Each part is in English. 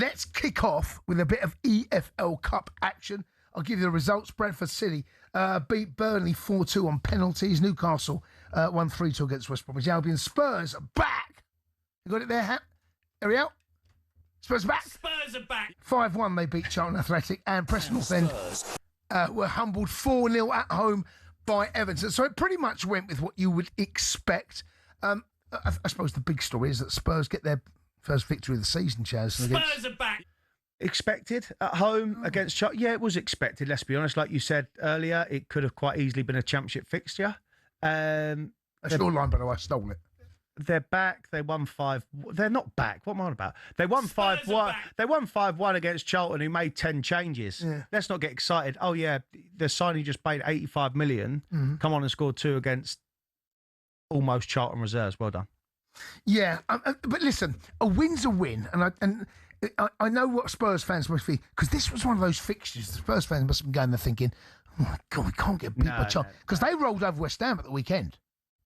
let's kick off with a bit of EFL Cup action. I'll give you the results. Bradford City beat Burnley 4-2 on penalties. Newcastle won 3-2 against West Bromwich Albion. Spurs are back. You got it there, Ariel? Spurs are back. Spurs are back. 5-1 they beat Charlton Athletic, and Preston North End were humbled 4-0 at home by Everton. So it pretty much went with what you would expect. I suppose the big story is that Spurs get their first victory of the season, Chaz. Spurs are back. Expected at home against Charlton. Yeah, it was expected, let's be honest. Like you said earlier, it could have quite easily been a championship fixture. That's your line, by the way. I stole it. They're back. They won 5. They're not back. What am I on about? They won 5-1. They won 5-1 against Charlton, who made 10 changes. Yeah. Let's not get excited. Oh yeah, the signing just paid 85 million. Mm-hmm. Come on and scored 2 against almost Charlton reserves. Well done. Yeah, but listen, a win's a win, and I know what Spurs fans must be, because this was one of those fixtures. The Spurs fans must have been going there thinking, "Oh my God, we can't get beat by Charlton," because they rolled over West Ham at the weekend,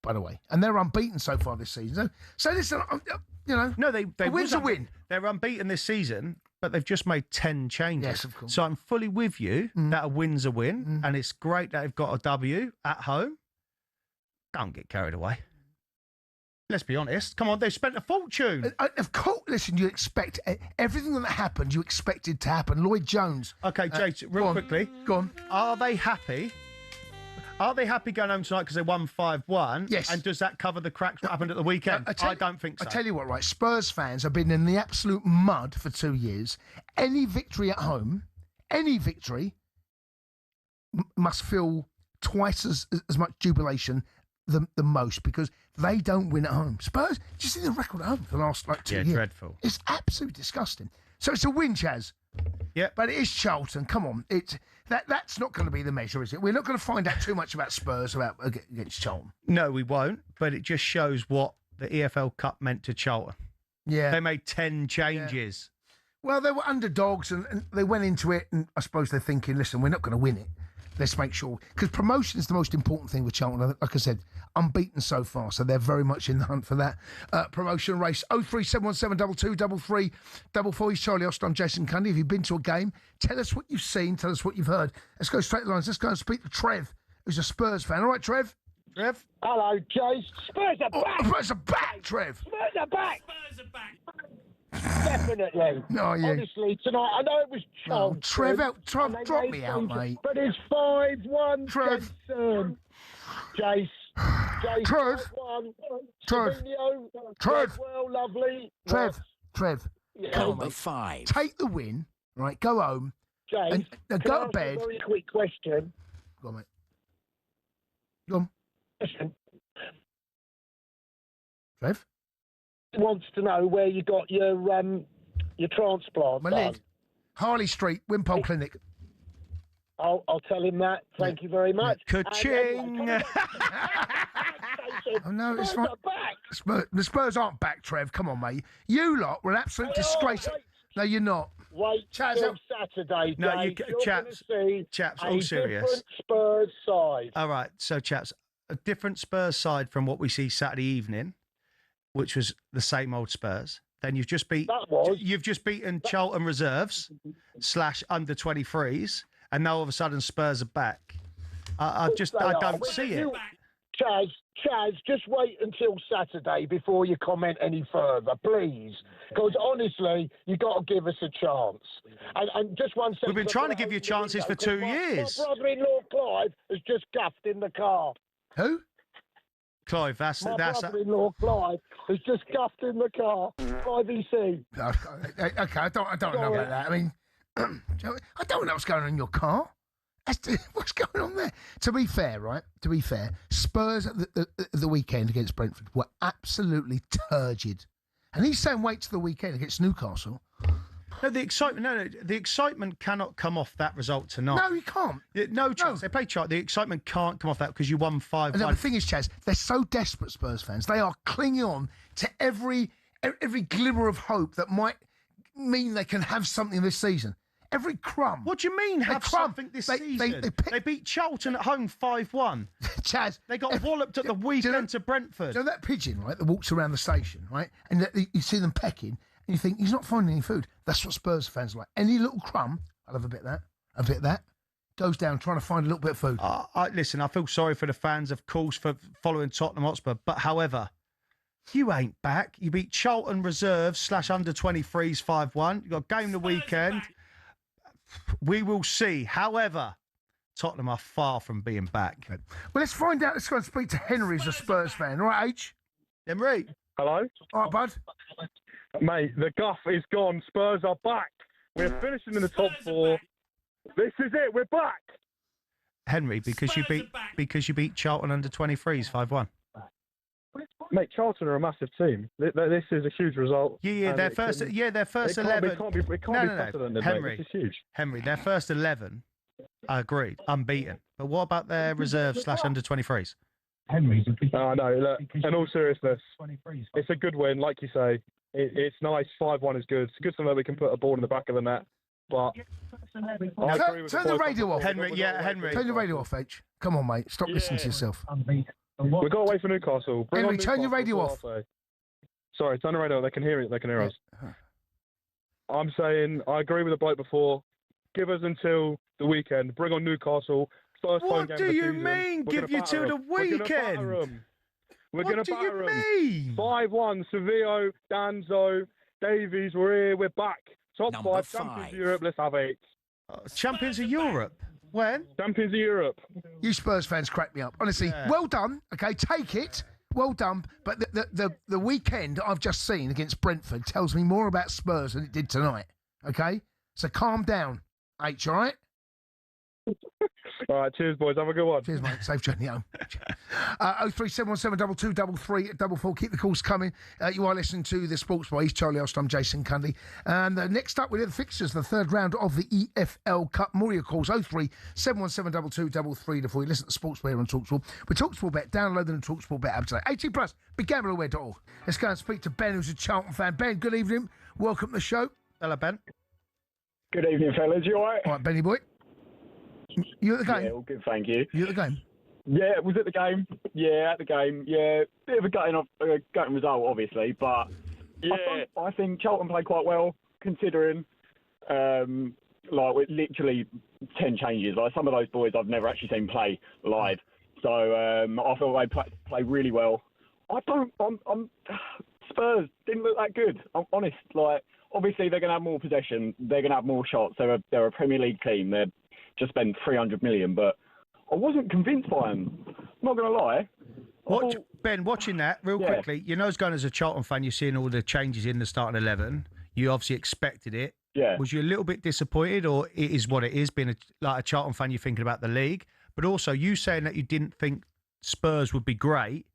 by the way, and they're unbeaten so far this season. So listen, no, they a win's a win. They're unbeaten this season, but they've just made 10 changes. Yes, of course. So I'm fully with you that a win's a win, and it's great that they've got a W at home. Don't get carried away. Let's be honest. Come on, they've spent a fortune. Of course, listen, you expect everything that happened, you expected to happen. Lloyd Jones. Okay, Jay, real quickly. Go on. Are they happy? Are they happy going home tonight because they won 5-1? Yes. And does that cover the cracks what happened at the weekend? I don't think so. I tell you what, right? Spurs fans have been in the absolute mud for 2 years. Any victory at home, any victory, must feel twice as much jubilation the most, because they don't win at home. Spurs, just see the record at home for the last 2 years. Yeah, dreadful. It's absolutely disgusting. So it's a win, Chaz. Yeah. But it is Charlton. Come on. That's not going to be the measure, is it? We're not going to find out too much about Spurs against Charlton. No, we won't. But it just shows what the EFL Cup meant to Charlton. Yeah. They made 10 changes. Yeah. Well, they were underdogs, and they went into it, and I suppose they're thinking, listen, we're not going to win it. Let's make sure, because promotion is the most important thing with Charlton. Like I said, unbeaten so far, so they're very much in the hunt for that promotion race. 03717 22 33 Charlie Austin, I'm Jason Cundy. Have you been to a game? Tell us what you've seen. Tell us what you've heard. Let's go straight to the lines. Let's go and speak to Trev, who's a Spurs fan. All right, Trev? Trev? Hello, Jace. Spurs are back. Spurs are back, Trev. Spurs are back. Spurs are back. Definitely. No, yeah. Honestly, tonight, I know it was Charlton. Trev, drop me out, mate. But it's 5-1. Trev. Jace. Trev. 5-1. Trev. Trev. Well, lovely. Trev. Yeah. Come on, mate. 5. Take the win, right? Go home. Jace, and go to bed. A very quick question. Go on, mate. Go on. Listen. Trev? Wants to know where you got your transplant. My lid. Harley Street, Wimpole Clinic. I'll tell him that. Thank you very much. Ka-ching! Oh no, it's not. The Spurs aren't back, Trev. Come on, mate. You lot were an absolute disgrace. No, you're not. Wait till Saturday. No, chaps, all serious. Different Spurs side. All right, so chaps, a different Spurs side from what we see Saturday evening, which was the same old Spurs. Then you've just beaten Charlton reserves / under 23s, and now all of a sudden Spurs are back. I don't see it. Chaz, just wait until Saturday before you comment any further, please. Because honestly, you got to give us a chance. And just one second. We've been trying to give you chances for 2 years. My brother-in-law Clive has just guffed in the car. Who? Clive, that's My brother-in-law Clive has just guffed in the car. Clive EC. Okay, I don't know about that. I mean, I don't know what's going on in your car. What's going on there? To be fair, right? To be fair, Spurs at the weekend against Brentford were absolutely turgid. And he's saying wait till the weekend against Newcastle. No, the excitement cannot come off that result tonight. No, you can't. No chance. They played Charlton. The excitement can't come off that because you won 5-1. And the thing is, Chaz, they're so desperate, Spurs fans. They are clinging on to every glimmer of hope that might mean they can have something this season. Every crumb. What do you mean have something this season? They beat Charlton at home 5-1. Chaz. They got walloped at the weekend to Brentford. You know that pigeon, right, that walks around the station, right? And you see them pecking. and you think he's not finding any food. That's what Spurs fans are like. Any little crumb, I'll have a bit of that, a bit of that. Goes down trying to find a little bit of food. Listen, I feel sorry for the fans, of course, for following Tottenham Hotspur. But however, you ain't back. You beat Charlton reserves / under 23s 5-1. You got a game the weekend. We will see. However, Tottenham are far from being back. Okay. Well, let's find out. Let's go and speak to Henry, who's a Spurs fan. All right, H? Henry. Hello? All right, bud. Mate, the guff is gone. Spurs are back. We're finishing in the top 4. This is it. We're back. Henry, because you beat Charlton under 23s 5-1. Mate, Charlton are a massive team. This is a huge result. Yeah, their first 11. It can't be better than this, Henry, mate. This is huge. Henry, their first 11, I agreed, unbeaten. But what about their reserves / under 23s? Oh, no, look, in all seriousness, it's a good win, like you say. It's nice. 5-1 is good. It's good so that we can put a ball in the back of the net. But I agree with turn the radio off. Henry. Turn the radio off, H. Come on, mate. Stop listening to yourself. We've got to wait for Newcastle. Henry, turn your radio off. Sorry, turn the radio off. They can hear it. They can hear us. I'm saying I agree with the bloke before. Give us until the weekend. Bring on Newcastle. First home What game do of the you season. mean? Give you till the weekend? We're going to batter them. mean? 5-1. Sevilla, Danzo, Davies. We're here. We're back. Top 5. Champions of Europe. Let's have it. Champions of Europe? When? Champions of Europe. You Spurs fans crack me up. Honestly, well done. Okay, take it. Well done. But the weekend I've just seen against Brentford tells me more about Spurs than it did tonight. Okay? So calm down, H, all right? All right, cheers, boys. Have a good one. Cheers, mate. Safe journey home. 03717 2233 Keep the calls coming. You are listening to the Sports Boy. He's Charlie Austin. I'm Jason Cundy. And next up, we have the fixtures, the third round of the EFL Cup. More of your calls, 03717 2233 before you listen to Sports Boy on TalkSport. With TalkSport Bet, download the TalkSport Bet app today. 18 plus, begambleaware.org. Let's go and speak to Ben, who's a Charlton fan. Ben, good evening. Welcome to the show. Hello, Ben. Good evening, fellas. You all right? All right, Benny boy. You at the game? Yeah, all good, thank you. You at the game? Yeah, was at the game. Yeah, at the game. Yeah, bit of a gutting result, obviously, but I think Charlton played quite well, considering with literally 10 changes. Like some of those boys I've never actually seen play live, so I thought they played really well. Spurs didn't look that good. I'm honest. Like obviously they're going to have more possession, they're going to have more shots. They're a Premier League team. They're just spend 300 million, but I wasn't convinced by them. I'm not going to lie. Ben, watching that real quickly, you know, as going as a Charlton fan, you're seeing all the changes in the starting 11. You obviously expected it. Yeah. Was you a little bit disappointed, or it is what it is? Being a Charlton fan, you're thinking about the league, but also you saying that you didn't think Spurs would be great.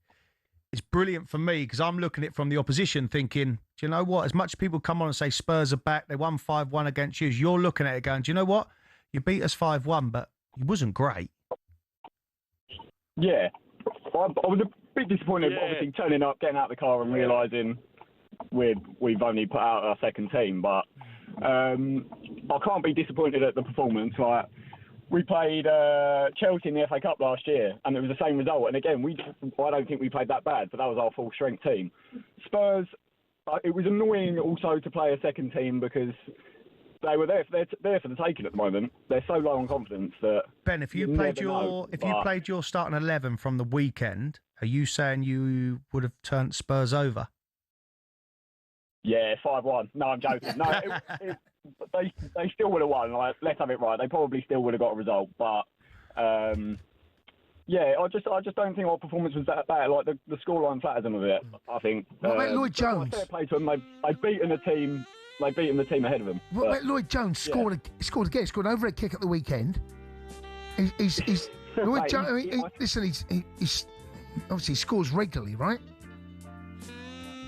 It's brilliant for me because I'm looking at it from the opposition, thinking, do you know what? As much as people come on and say Spurs are back, they won 5-1 against you. You're looking at it going, do you know what? You beat us 5-1, but it wasn't great. Yeah. I was a bit disappointed, obviously, turning up, getting out of the car and realising we've only put out our second team. But I can't be disappointed at the performance. Like we played Chelsea in the FA Cup last year, and it was the same result. And again, I don't think we played that bad, but that was our full-strength team. Spurs, it was annoying also to play a second team because they were there for the taking at the moment. They're so low on confidence that Ben, if you played your starting 11 from the weekend, are you saying you would have turned Spurs over? Yeah, 5-1. No, I'm joking. No, they still would have won. Like, let's have it right. They probably still would have got a result, but yeah, I just don't think our performance was that bad. Like the scoreline flatters them a bit. I think. What about Lloyd Jones? Fair play to them. They've beaten the team. They've beaten the team ahead of them. What about Lloyd Jones? Scored again. Scored an overhead kick at the weekend. He's Lloyd Jones. I mean, listen, he's obviously scores regularly, right?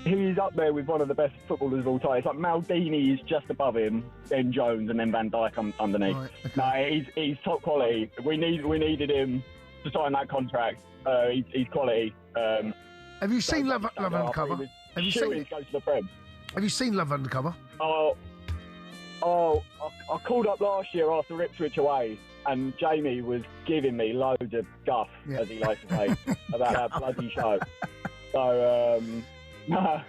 He's up there with one of the best footballers of all time. It's like Maldini is just above him, then Jones, and then Van Dijk underneath. Right, okay. No, he's top quality. We needed him to sign that contract. He's quality. Have you seen Love Undercover? Have you seen it? Go to the Prem. Have you seen Love Undercover? I called up last year after Ipswich away, and Jamie was giving me loads of guff, as he likes to say, about that bloody show. So, I've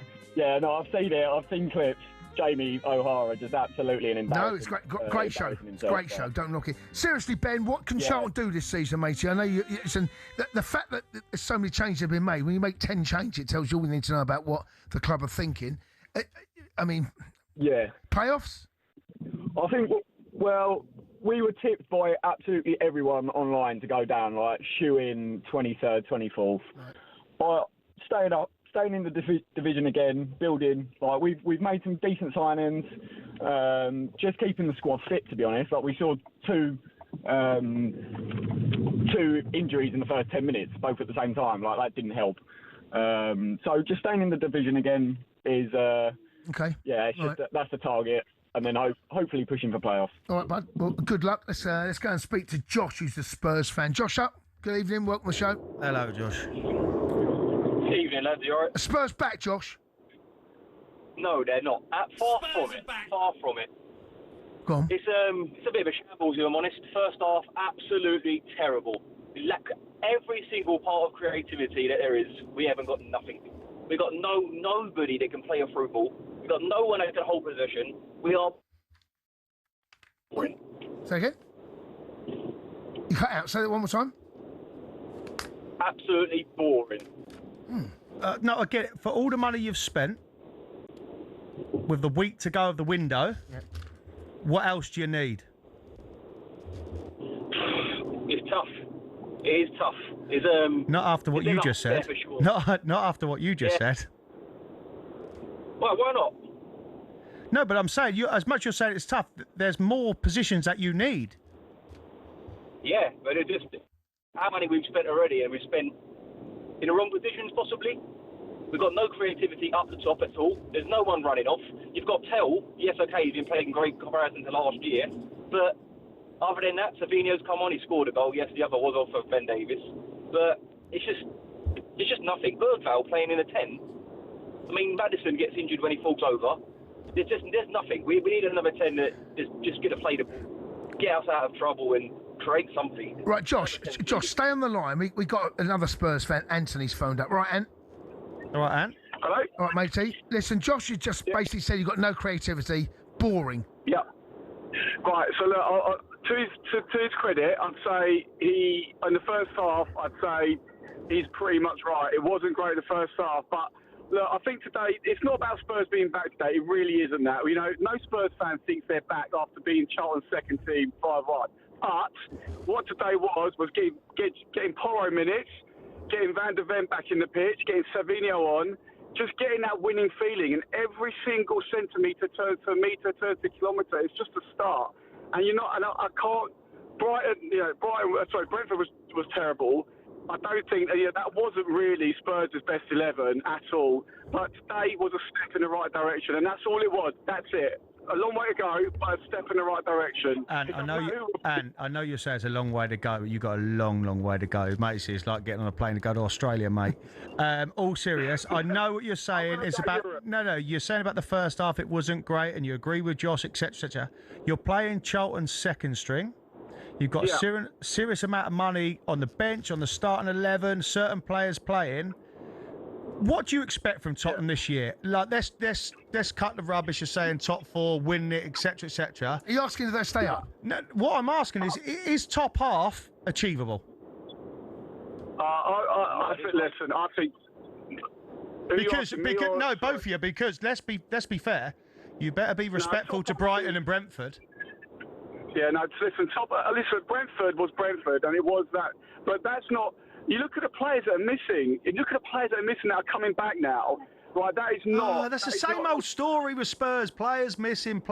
seen it. I've seen clips. Jamie O'Hara just absolutely an embarrassment. No, it's great show. It's a great show. Don't knock it. Seriously, Ben, what can Charlton do this season, matey? I know the fact that there's so many changes have been made. When you make 10 changes, it tells you all we need to know about what the club are thinking. I mean, playoffs? I think, well, we were tipped by absolutely everyone online to go down, like shoe in 23rd, 24th. Right. But staying in the division again, building. Like we've made some decent signings. Just keeping the squad fit, to be honest. Like we saw two injuries in the first 10 minutes, both at the same time. Like that didn't help. So just staying in the division again is okay. Yeah, it's just that's the target. And then hopefully pushing for playoffs. All right, bud. Well, good luck. Let's go and speak to Josh, who's the Spurs fan. Josh, up. Good evening. Welcome to the show. Hello, Josh. Evening, lads. You all right? Spurs back, Josh. No, they're not. Far from it. Far from it. Go on. It's a bit of a shambles, if I'm honest. First half, absolutely terrible. We lack every single part of creativity that there is. We haven't got nothing. We've got nobody that can play a through ball. We've got no one that can hold possession. We are boring. Say again? You cut out. Say that one more time. Absolutely boring. No, I get it. For all the money you've spent, with the week to go of the window, what else do you need? It's tough. It is tough. It's not after what you just said. Sure. Not after what you just said. Well, why not? No, but I'm saying, as much as you're saying it's tough, there's more positions that you need. Yeah, but it just how money we've spent already, and we've spent in the wrong positions possibly. We've got no creativity up the top at all. There's no one running off. You've got Tell. Yes, okay, he's been playing great comparison to last year, but other than that, Savinho's come on. He scored a goal. Yes, the other was off of Ben Davis, but it's just nothing. Bergvall playing in a 10. I mean, Maddison gets injured when he falls over. There's nothing. We need another 10 that is just going to play the ball, get us out of trouble and create something. Right, Josh, stay on the line. We got another Spurs fan. Anthony's phoned up. Right, Ant? All right, Ant? Hello? All right, matey. Listen, Josh, you just basically said you've got no creativity. Boring. Yeah. Right, so look, to his credit, I'd say in the first half, I'd say he's pretty much right. It wasn't great in the first half, but look, I think today, it's not about Spurs being back today. It really isn't that. You know, no Spurs fan thinks they're back after being Charlton's second team 5-1. But what today was getting Porro minutes, getting Van der Ven back in the pitch, getting Savinho on, just getting that winning feeling. And every single centimetre turns to a metre, turns to a kilometre. It's just a start. And I can't. Brentford was terrible. I don't think that wasn't really Spurs' best 11 at all. But today was a step in the right direction, and that's all it was. That's it. A long way to go, but a step in the right direction. And I know you say it's a long way to go, but you've got a long, long way to go, mate. It's like getting on a plane to go to Australia, mate. All serious, I know what you're saying. It's about you're saying about the first half it wasn't great, and you agree with Josh, etc., etc. You're playing Charlton's second string. You've got a serious amount of money on the bench, on the starting 11, certain players playing. What do you expect from Tottenham this year? Like, let's cut the rubbish of saying top four, win it, etc., etc. Are you asking if they stay up? No, what I'm asking is top half achievable? I think. Because both of you. Because let's be fair. You better be respectful to Brighton and Brentford. Yeah, no, listen, Brentford was Brentford, and it was that. But that's not. You look at the players that are missing. You look at the players that are missing that are coming back now. Right, that is not. That's the same old story with Spurs. Players missing.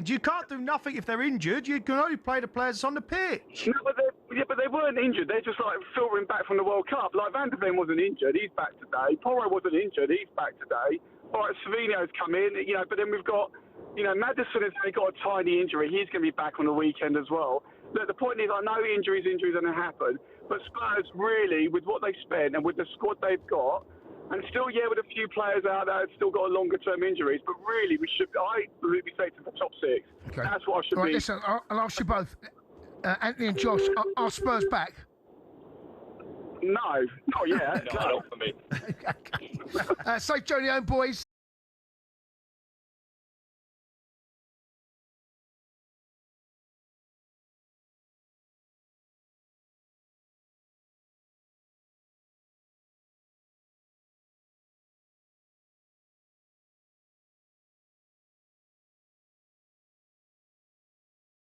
You can't do nothing if they're injured. You can only play the players that's on the pitch. No, but they weren't injured. They're just like filtering back from the World Cup. Like Van der Ven wasn't injured. He's back today. Porro wasn't injured. He's back today. All right, Savinho's come in. But then we've got. Maddison has only got a tiny injury. He's going to be back on the weekend as well. Look, the point is, I know injuries are going to happen, but Spurs really, with what they've spent and with the squad they've got, and still, with a few players out there that have still got longer-term injuries, but really, I believe we say to the top 6. Okay. That's what I should be. Listen, I'll ask you both. Anthony and Josh, are Spurs back? No, not yet. Not for me. Safe journey home, boys.